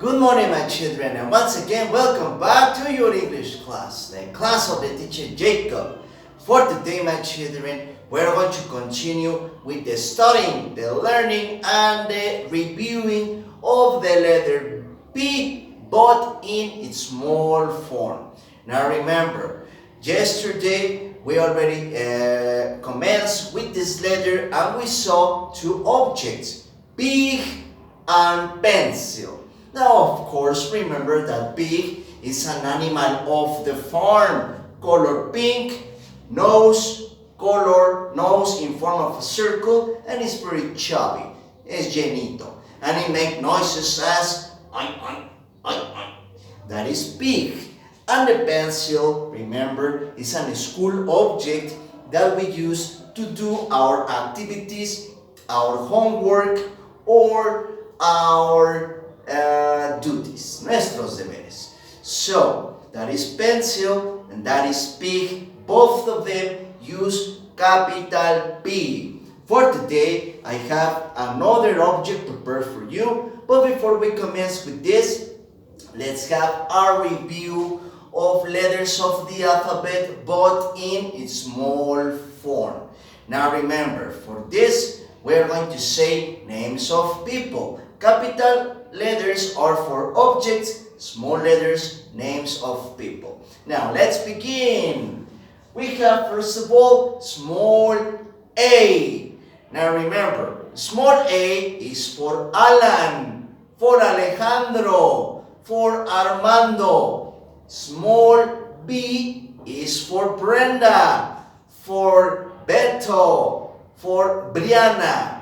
Good morning, my children, and once again, welcome back to your English class, the class of the teacher Jacob. For today, my children, we're going to continue with the studying, the learning, and the reviewing of the letter P, but in its small form. Now remember, yesterday we already commenced with this letter and we saw two objects, pig and pencil. Now, of course, remember that pig is an animal of the farm, color pink, nose in form of a circle, and it's very chubby. It's llenito, and it makes noises as oink, oink, oink. That is pig. And the pencil, remember, is a school object that we use to do our activities, our homework, or our duties, nuestros deberes. So, that is pencil and that is pig. Both of them use capital P. For today, I have another object prepared for you. But before we commence with this, let's have a review of letters of the alphabet, but in its small form. Now remember, for this, we're going to say names of people. Capital letters are for objects, small letters, names of people. Now, let's begin. We have, first of all, small a. Now, remember, small a is for Alan, for Alejandro, for Armando. Small b is for Brenda, for Beto, for Brianna.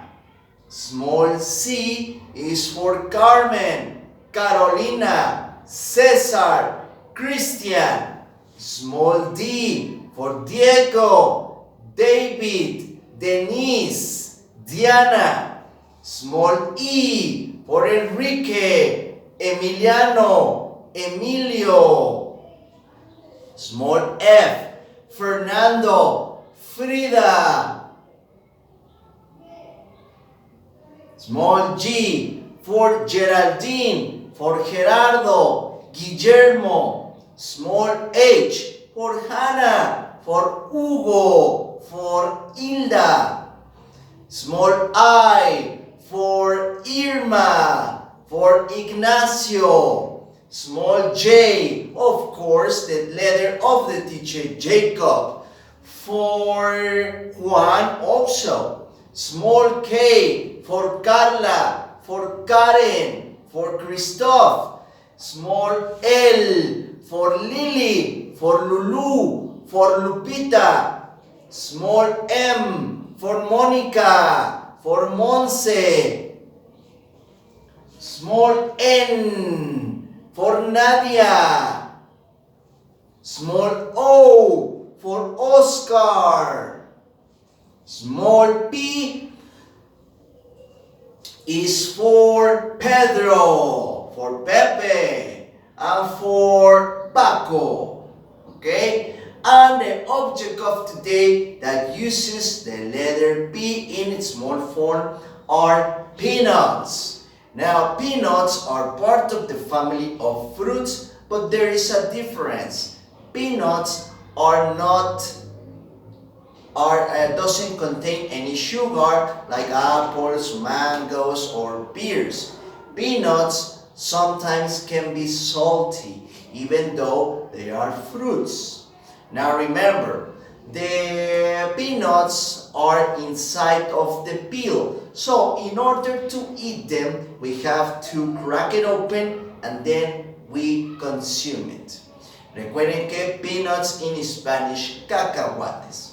Small c is for Carmen, Carolina, Cesar, Christian. Small d for Diego, David, Denise, Diana. Small e for Enrique, Emiliano, Emilio. Small f, Fernando, Frida. Small g for Geraldine, for Gerardo, Guillermo. Small h for Hannah, for Hugo, for Hilda. Small I for Irma, for Ignacio. Small j, of course, the letter of the teacher Jacob, for Juan also. Small k for Carla, for Karen, for Christoph. Small L for Lily, for Lulu, for Lupita. Small m for Monica, for Monse. Small n for Nadia. Small o for Oscar. Small p is for Pedro, for Pepe, and for Paco. Okay? And the object of today that uses the letter P in its small form are peanuts. Now, peanuts are part of the family of fruits, but there is a difference. Peanuts doesn't contain any sugar like apples, mangoes, or pears. Peanuts sometimes can be salty, even though they are fruits. Now remember, the peanuts are inside of the peel. So in order to eat them, we have to crack it open and then we consume it. Recuerden que peanuts in Spanish, cacahuates.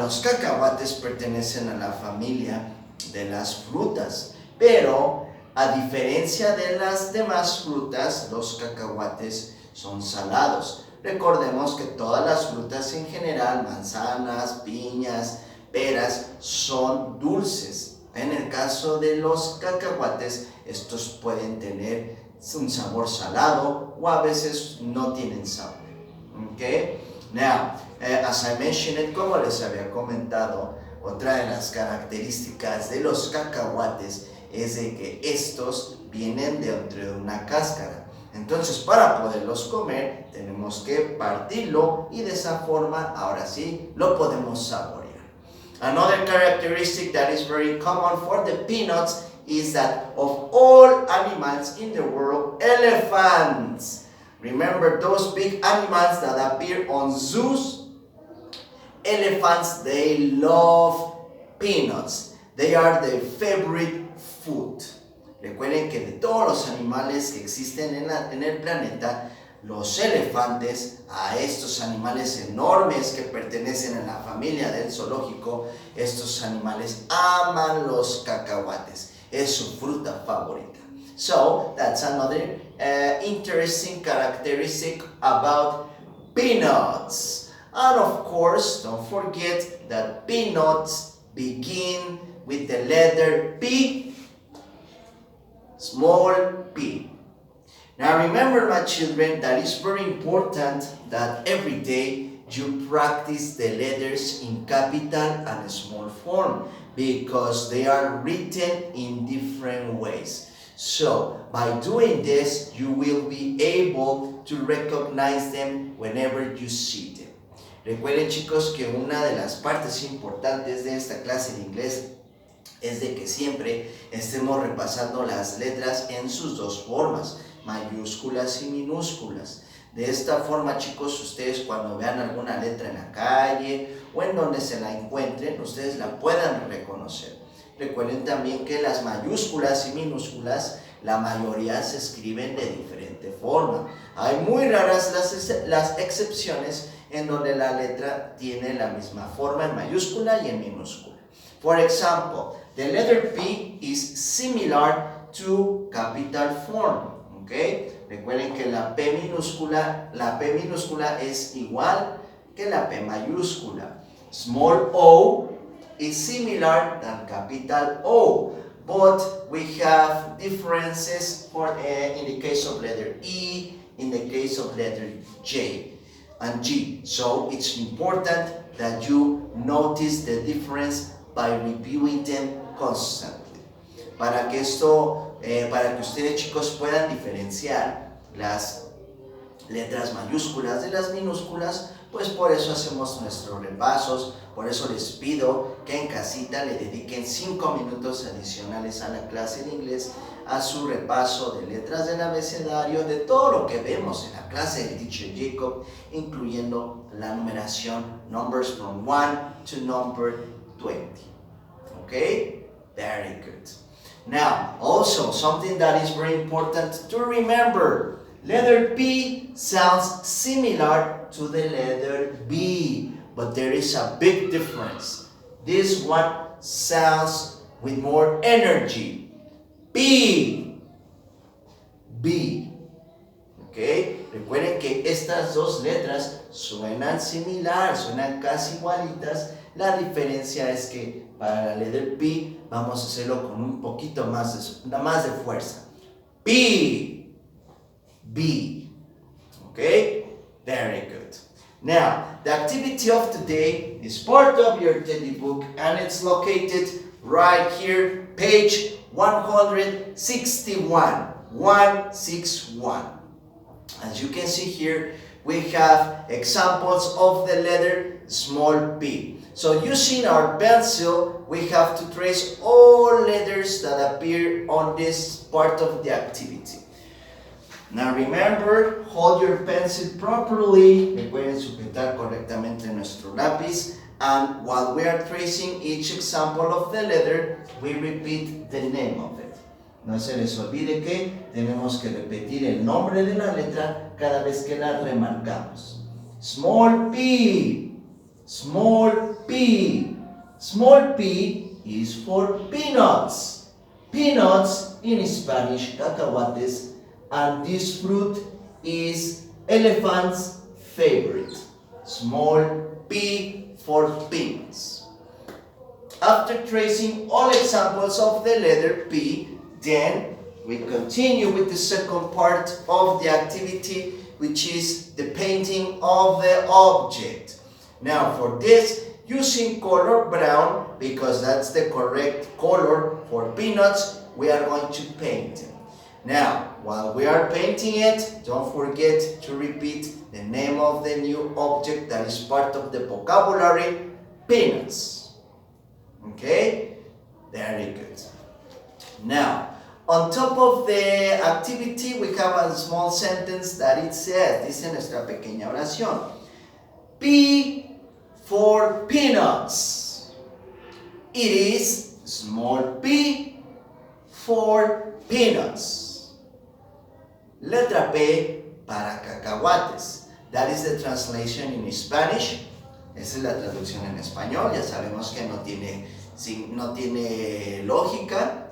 Los cacahuates pertenecen a la familia de las frutas, pero a diferencia de las demás frutas, los cacahuates son salados. Recordemos que todas las frutas en general, manzanas, piñas, peras, son dulces. En el caso de los cacahuates, estos pueden tener un sabor salado o a veces no tienen sabor. Okay? Now, as I mentioned, como les había comentado, otra de las características de los cacahuates es de que estos vienen dentro de una cáscara. Entonces, para poderlos comer, tenemos que partirlo y de esa forma, ahora sí, lo podemos saborear. Another characteristic that is very common for the peanuts is that of all animals in the world, elephants. Remember those big animals that appear on zoos? Elephants, they love peanuts. They are their favorite food. Recuerden que de todos los animales que existen en el planeta, los elefantes, a estos animales enormes que pertenecen a la familia del zoológico, estos animales aman los cacahuates. Es su fruta favorita. So, that's another interesting characteristic about peanuts. And of course, don't forget that peanuts begin with the letter P, small p. Now remember, my children, that it's very important that every day you practice the letters in capital and small form because they are written in different ways. So, by doing this, you will be able to recognize them whenever you see them. Recuerden, chicos, que una de las partes importantes de esta clase de inglés es de que siempre estemos repasando las letras en sus dos formas, mayúsculas y minúsculas. De esta forma, chicos, ustedes cuando vean alguna letra en la calle o en donde se la encuentren, ustedes la puedan reconocer. Recuerden también que las mayúsculas y minúsculas, la mayoría se escriben de diferente forma. Hay muy raras las excepciones en donde la letra tiene la misma forma en mayúscula y en minúscula. For example, the letter P is similar to capital form. ¿Okay? Recuerden que la P minúscula es igual que la P mayúscula. Small o is similar than capital O, but we have differences in the case of letter E, in the case of letter J and G. So it's important that you notice the difference by reviewing them constantly. Para que ustedes, chicos, puedan diferenciar las letras mayúsculas de las minúsculas, pues por eso hacemos nuestros repasos. Por eso les pido que en casita le dediquen 5 minutos adicionales a la clase de inglés, a su repaso de letras del abecedario, de todo lo que vemos en la clase del teacher Jacob, incluyendo la numeración numbers from 1 to number 20. Okay? Very good. Now, also something that is very important to remember. Letter P sounds similar to the letter B, but there is a big difference. This one sounds with more energy. B. B. Okay? Recuerden que estas dos letras suenan similar, suenan casi igualitas. La diferencia es que para la letra P vamos a hacerlo con un poquito más de fuerza. B. B. Okay? Very good. Now, the activity of today is part of your teddy book and it's located right here, page 161. 161. As you can see here, we have examples of the letter small p. So using our pencil, we have to trace all letters that appear on this part of the activity. Now remember, hold your pencil properly. Recuerden sujetar correctamente nuestro lápiz. And while we are tracing each example of the letter, we repeat the name of it. No se les olvide que tenemos que repetir el nombre de la letra cada vez que la remarcamos. Small p, small p. Small p is for peanuts. Peanuts in Spanish, cacahuates. And this fruit is elephant's favorite. Small p for peanuts. After tracing all examples of the letter P, then we continue with the second part of the activity, which is the painting of the object. Now for this, using color brown, because that's the correct color for peanuts, we are going to paint. Now, while we are painting it, don't forget to repeat the name of the new object that is part of the vocabulary, peanuts. Okay? Very good. Now, on top of the activity, we have a small sentence that it says, dice nuestra pequeña oración, P for peanuts. It is small p for peanuts. Letra P para cacahuates. That is the translation in Spanish. Esa es la traducción en español. Ya sabemos que no tiene lógica,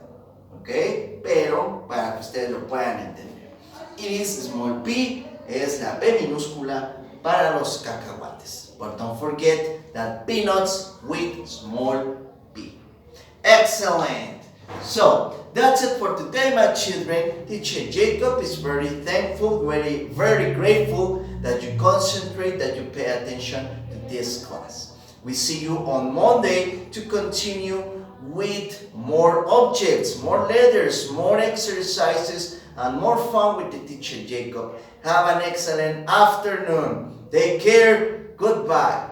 ¿ok? Pero para que ustedes lo puedan entender. It is small p, es la P minúscula para los cacahuates. But don't forget that peanuts with small p. Excellent! So, that's it for today, my children. Teacher Jacob is very thankful, very grateful that you concentrate, that you pay attention to this class. We see you on Monday to continue with more objects, more letters, more exercises, and more fun with the teacher Jacob. Have an excellent afternoon. Take care. Goodbye.